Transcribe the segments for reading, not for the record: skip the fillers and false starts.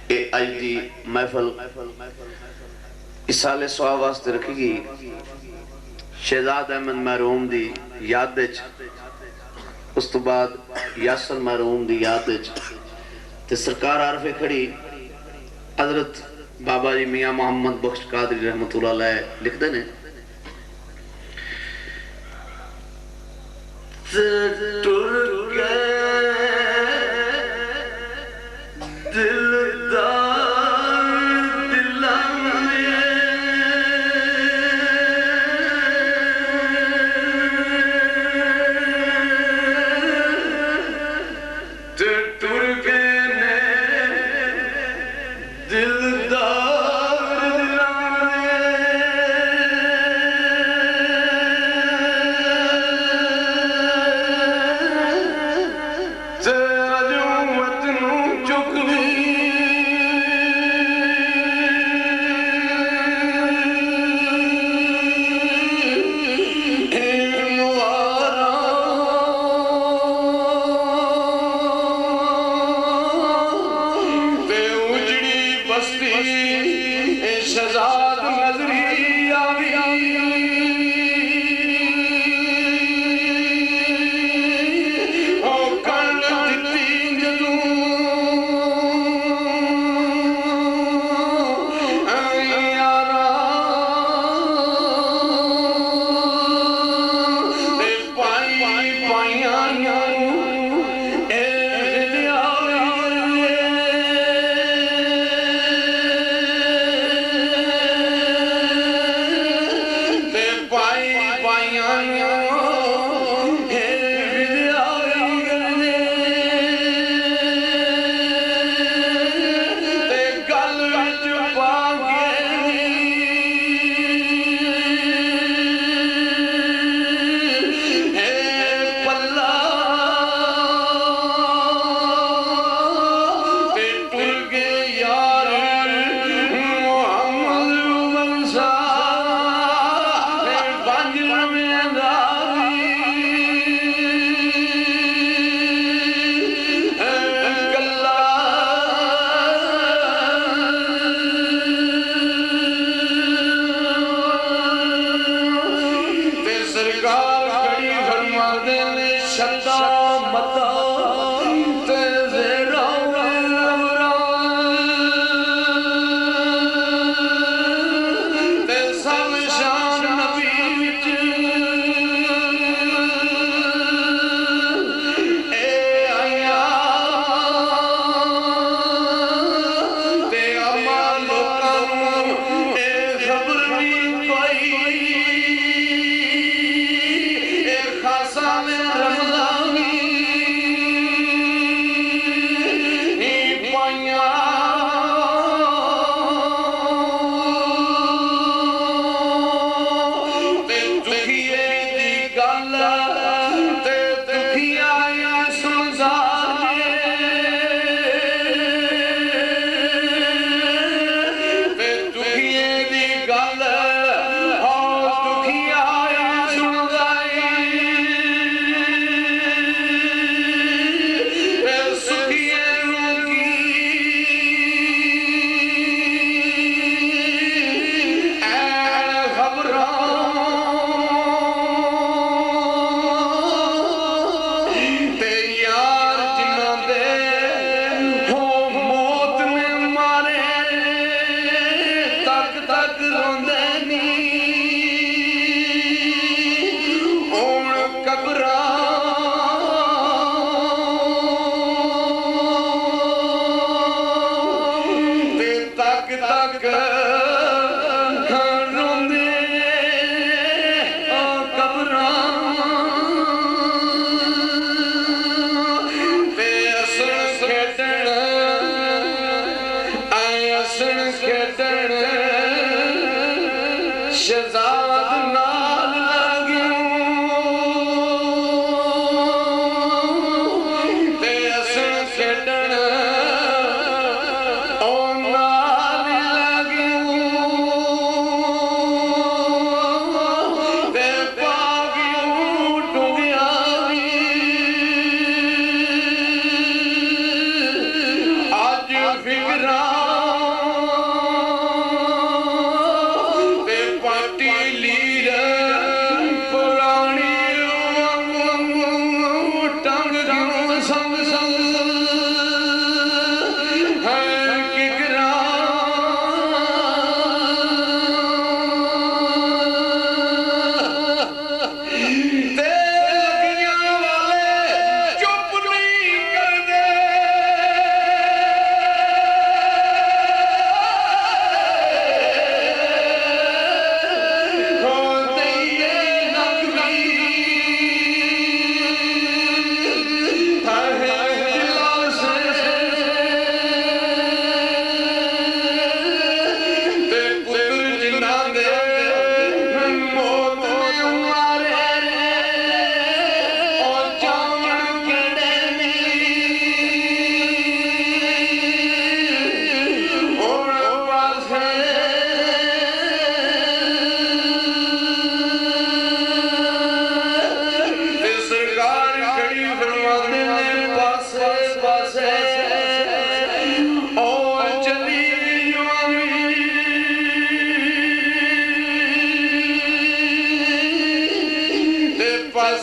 آج دی محفل اسالِ سواب واسطے رکھی گی شہزاد احمد محروم دی یاد وچ، اس تو بعد یاسر محروم دی یاد وچ تے سرکار عارف کھڑی حضرت بابا جی میاں محمد بخش قادری رحمت اللہ علیہ لکھ دے نے ٹر گئے دلدار دلم میں ٹر گئے دلدار دلم شہزاد نظری آوی او کن دتی جدوں یارا تے پائی پائیاں فکرہ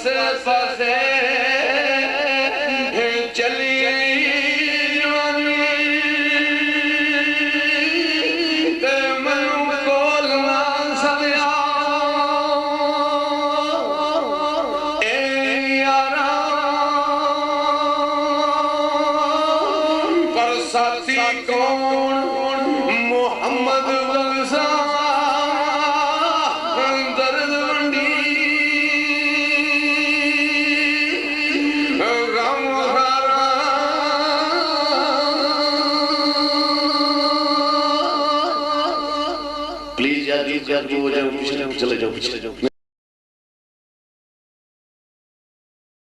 پاسے پاسے چلی تے منو کول نہ سمیا اے یارا پر ساتھی کون محمد بغزا درد منڈی غم خارا پلیز یار چلے جاؤ پیچھے